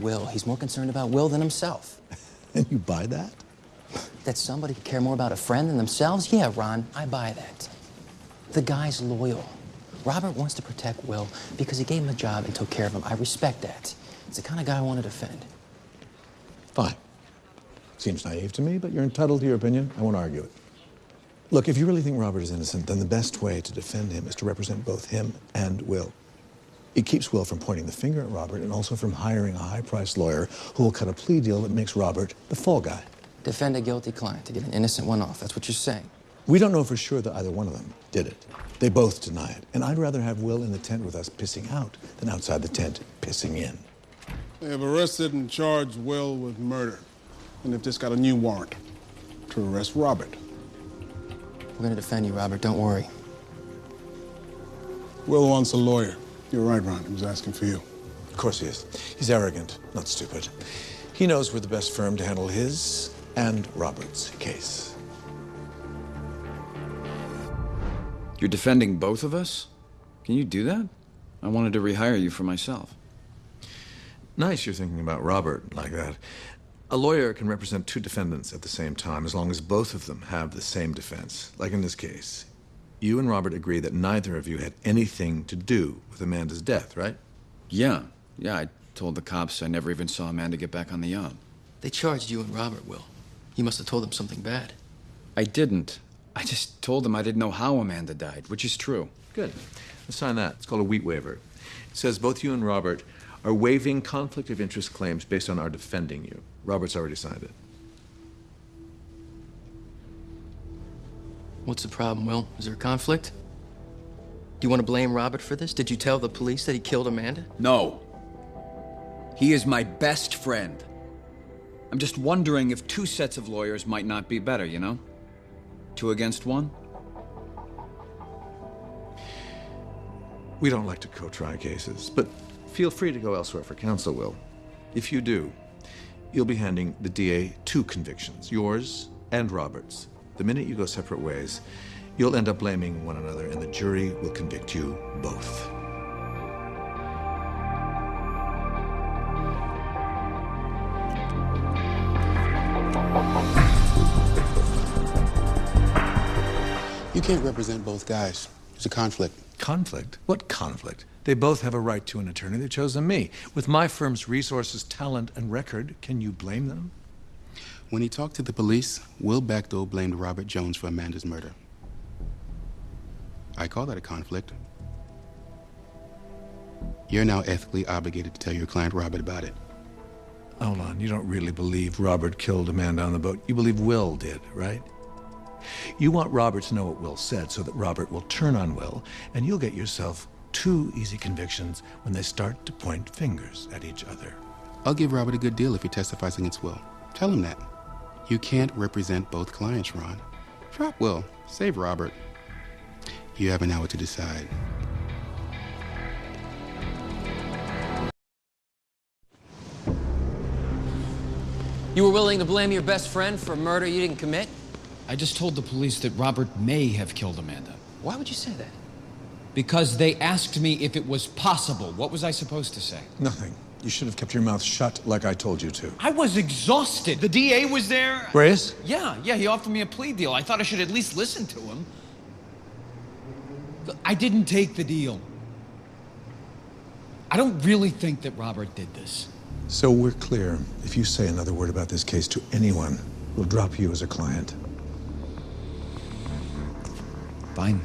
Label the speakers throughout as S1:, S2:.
S1: Will. He's more concerned about Will than himself.
S2: And you buy that?
S1: That somebody could care more about a friend than themselves? Yeah, Ron, I buy that. The guy's loyal. Robert wants to protect Will because he gave him a job and took care of him. I respect that. It's the kind of guy I want to defend.
S2: Fine. Seems naive to me, but you're entitled to your opinion. I won't argue it. Look, if you really think Robert is innocent, then the best way to defend him is to represent both him and Will. It keeps Will from pointing the finger at Robert and also from hiring a high-priced lawyer who will cut a plea deal that makes Robert the fall guy.
S1: Defend a guilty client to get an innocent one off. That's what you're saying.
S2: We don't know for sure that either one of them did it. They both deny it. And I'd rather have Will in the tent with us pissing out than outside the tent pissing in.
S3: They have arrested and charged Will with murder. And they've just got a new warrant to arrest Robert.
S1: We're going to defend you, Robert. Don't worry.
S3: Will wants a lawyer. You're right, Ron. He was asking for you.
S2: Of course he is. He's arrogant, not stupid. He knows we're the best firm to handle his and Robert's case.
S4: You're defending both of us? Can you do that? I wanted to rehire you for myself.
S2: Nice you're thinking about Robert like that. A lawyer can represent two defendants at the same time as long as both of them have the same defense. Like in this case, you and Robert agree that neither of you had anything to do with Amanda's death, right?
S4: Yeah, I told the cops I never even saw Amanda get back on the yacht.
S1: They charged you and Robert, Will. You must have told them something bad.
S4: I didn't. I just told them I didn't know how Amanda died, which is true.
S2: Good. Let's sign that. It's called a wheat waiver. It says both you and Robert are waiving conflict of interest claims based on our defending you. Robert's already signed it.
S1: What's the problem, Will? Is there a conflict? Do you want to blame Robert for this? Did you tell the police that he killed Amanda?
S4: No. He is my best friend. I'm just wondering if two sets of lawyers might not be better, you know? 2 against 1?
S2: We don't like to co-try cases, but feel free to go elsewhere for counsel, Will. If you do, you'll be handing the DA 2 convictions, yours and Robert's. The minute you go separate ways, you'll end up blaming one another, and the jury will convict you both.
S3: You can't represent both guys. There's a conflict.
S2: Conflict? What conflict? They both have a right to an attorney. They've chosen me. With my firm's resources, talent, and record, can you blame them?
S5: When he talked to the police, Will Bechtel blamed Robert Jones for Amanda's murder. I call that a conflict. You're now ethically obligated to tell your client Robert about it.
S2: Hold on, you don't really believe Robert killed Amanda on the boat. You believe Will did, right? You want Robert to know what Will said so that Robert will turn on Will, and you'll get yourself 2 easy convictions when they start to point fingers at each other.
S5: I'll give Robert a good deal if he testifies against Will. Tell him that. You can't represent both clients, Ron. Drop Will. Save Robert. You have an hour to decide.
S1: You were willing to blame your best friend for a murder you didn't commit?
S4: I just told the police that Robert may have killed Amanda.
S1: Why would you say that?
S4: Because they asked me if it was possible. What was I supposed to say?
S2: Nothing. You should have kept your mouth shut like I told you to.
S4: I was exhausted. The DA was there.
S2: Reyes?
S4: Yeah, he offered me a plea deal. I thought I should at least listen to him. I didn't take the deal. I don't really think that Robert did this.
S2: So we're clear. If you say another word about this case to anyone, we'll drop you as a client.
S4: Fine.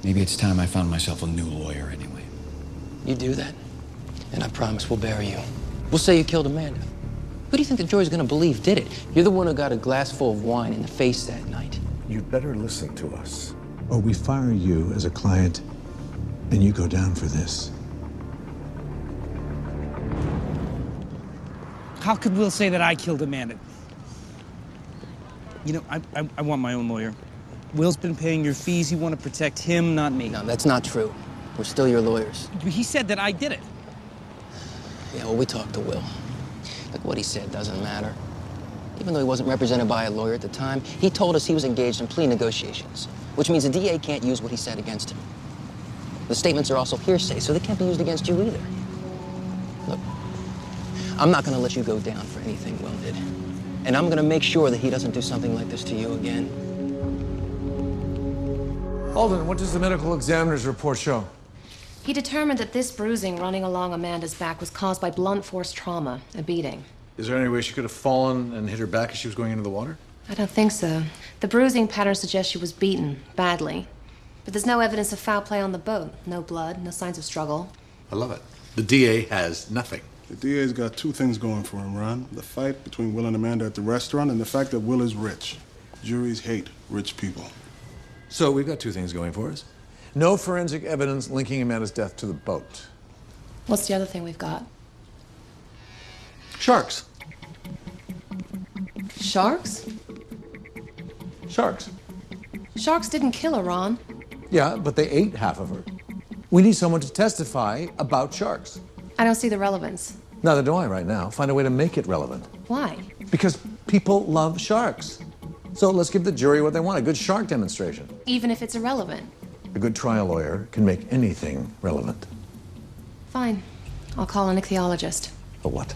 S4: Maybe it's time I found myself a new lawyer anyway.
S1: You do that, and I promise we'll bury you. We'll say you killed Amanda. Who do you think the jury's gonna believe did it? You're the one who got a glass full of wine in the face that night.
S2: You'd better listen to us, or we fire you as a client, and you go down for this.
S6: How could Will say that I killed Amanda? You know, I want my own lawyer. Will's been paying your fees. You want to protect him, not me.
S1: No, that's not true. We're still your lawyers.
S6: He said that I did it.
S1: Yeah, well, we talked to Will. Look, what he said doesn't matter. Even though he wasn't represented by a lawyer at the time, he told us he was engaged in plea negotiations, which means the DA can't use what he said against him. The statements are also hearsay, so they can't be used against you either. Look, I'm not gonna let you go down for anything Will did. And I'm gonna make sure that he doesn't do something like this to you again.
S2: Alden, what does the medical examiner's report show?
S7: He determined that this bruising running along Amanda's back was caused by blunt force trauma, a beating.
S2: Is there any way she could have fallen and hit her back as she was going into the water?
S7: I don't think so. The bruising pattern suggests she was beaten, badly. But there's no evidence of foul play on the boat. No blood, no signs of struggle.
S2: I love it. The DA has nothing.
S3: The DA's got two things going for him, Ron. The fight between Will and Amanda at the restaurant and the fact that Will is rich. Juries hate rich people.
S2: So we've got two things going for us. No forensic evidence linking Amanda's death to the boat.
S7: What's the other thing we've got?
S2: Sharks.
S7: Sharks?
S2: Sharks.
S7: Sharks didn't kill her, Ron.
S2: Yeah, but they ate half of her. We need someone to testify about sharks.
S7: I don't see the relevance.
S2: Neither do I right now. Find a way to make it relevant.
S7: Why?
S2: Because people love sharks. So let's give the jury what they want, a good shark demonstration.
S7: Even if it's irrelevant.
S2: A good trial lawyer can make anything relevant.
S7: Fine. I'll call an ichthyologist.
S2: A what?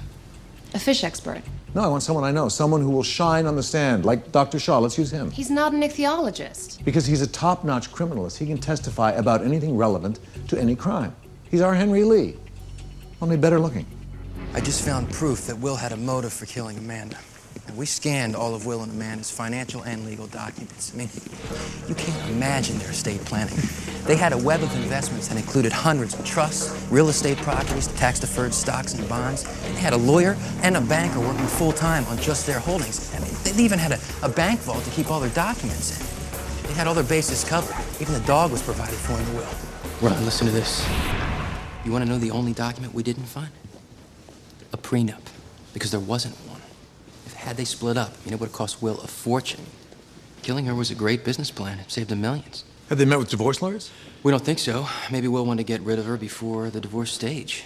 S7: A fish expert.
S2: No, I want someone I know, someone who will shine on the stand, like Dr. Shaw. Let's use him.
S7: He's not an ichthyologist.
S2: Because he's a top-notch criminalist. He can testify about anything relevant to any crime. He's our Henry Lee, only better looking.
S1: I just found proof that Will had a motive for killing Amanda. And we scanned all of Will and Amanda's financial and legal documents. I mean, you can't imagine their estate planning. They had a web of investments that included hundreds of trusts, real estate properties, tax-deferred stocks and bonds. They had a lawyer and a banker working full-time on just their holdings. I mean, they even had a bank vault to keep all their documents in. They had all their bases covered. Even the dog was provided for in the will. Ron, listen to this. You want to know the only document we didn't find? A prenup, because there wasn't one. Had they split up, it would have cost Will a fortune. Killing her was a great business plan. It saved them millions.
S2: Have they met with divorce lawyers?
S1: We don't think so. Maybe Will wanted to get rid of her before the divorce stage.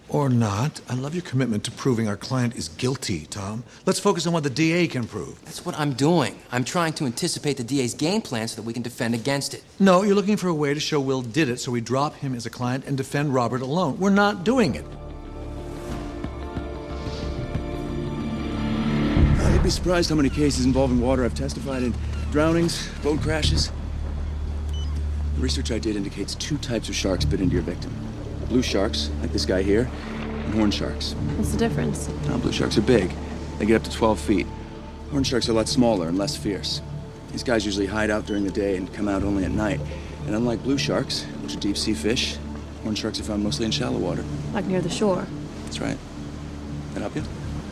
S2: Or not. I love your commitment to proving our client is guilty, Tom. Let's focus on what the DA can prove.
S1: That's what I'm doing. I'm trying to anticipate the DA's game plan so that we can defend against it.
S2: No, you're looking for a way to show Will did it so we drop him as a client and defend Robert alone. We're not doing it.
S8: You'd be surprised how many cases involving water I've testified in. Drownings, boat crashes. The research I did indicates two types of sharks bit into your victim. Blue sharks, like this guy here, and horn sharks.
S7: What's the difference?
S8: Now, blue sharks are big. They get up to 12 feet. Horn sharks are a lot smaller and less fierce. These guys usually hide out during the day and come out only at night. And unlike blue sharks, which are deep-sea fish, horn sharks are found mostly in shallow water.
S7: Like near the shore.
S8: That's right. That help you?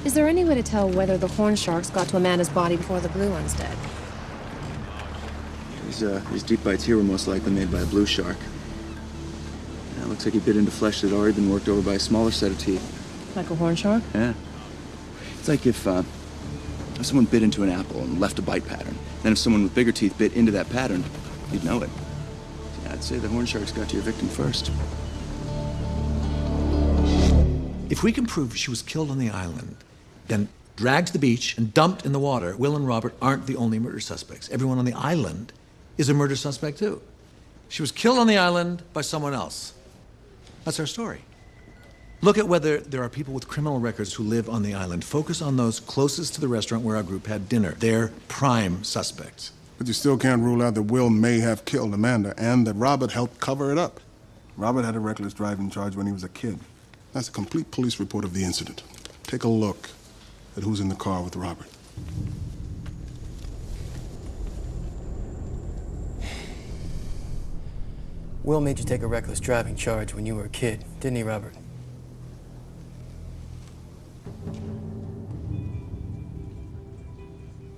S7: Is there any way to tell whether the horn sharks got to Amanda's body before the blue ones did?
S8: These deep bites here were most likely made by a blue shark. Yeah, it looks like he bit into flesh that had already been worked over by a smaller set of teeth.
S7: Like a horn shark?
S8: Yeah. It's like if someone bit into an apple and left a bite pattern. Then if someone with bigger teeth bit into that pattern, you'd know it. Yeah, I'd say the horn sharks got to your victim first.
S2: If we can prove she was killed on the island, then dragged to the beach and dumped in the water, Will and Robert aren't the only murder suspects. Everyone on the island is a murder suspect too. She was killed on the island by someone else. That's our story. Look at whether there are people with criminal records who live on the island. Focus on those closest to the restaurant where our group had dinner. They're prime suspects.
S3: But you still can't rule out that Will may have killed Amanda and that Robert helped cover it up. Robert had a reckless driving charge when he was a kid. That's a complete police report of the incident. Take a look at who's in the car with Robert.
S1: Will made you take a reckless driving charge when you were a kid, didn't he, Robert?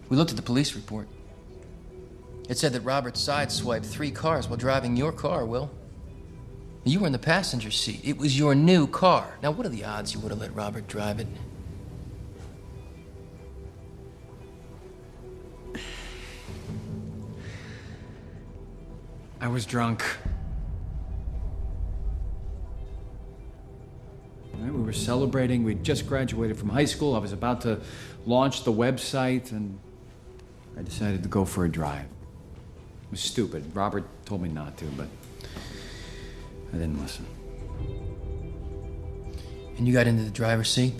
S1: We looked at the police report. It said that Robert sideswiped 3 cars while driving your car, Will. You were in the passenger seat. It was your new car. Now, what are the odds you would have let Robert drive it?
S4: I was drunk. We were celebrating. We'd just graduated from high school. I was about to launch the website, and I decided to go for a drive. It was stupid. Robert told me not to, but I didn't listen.
S1: And you got into the driver's seat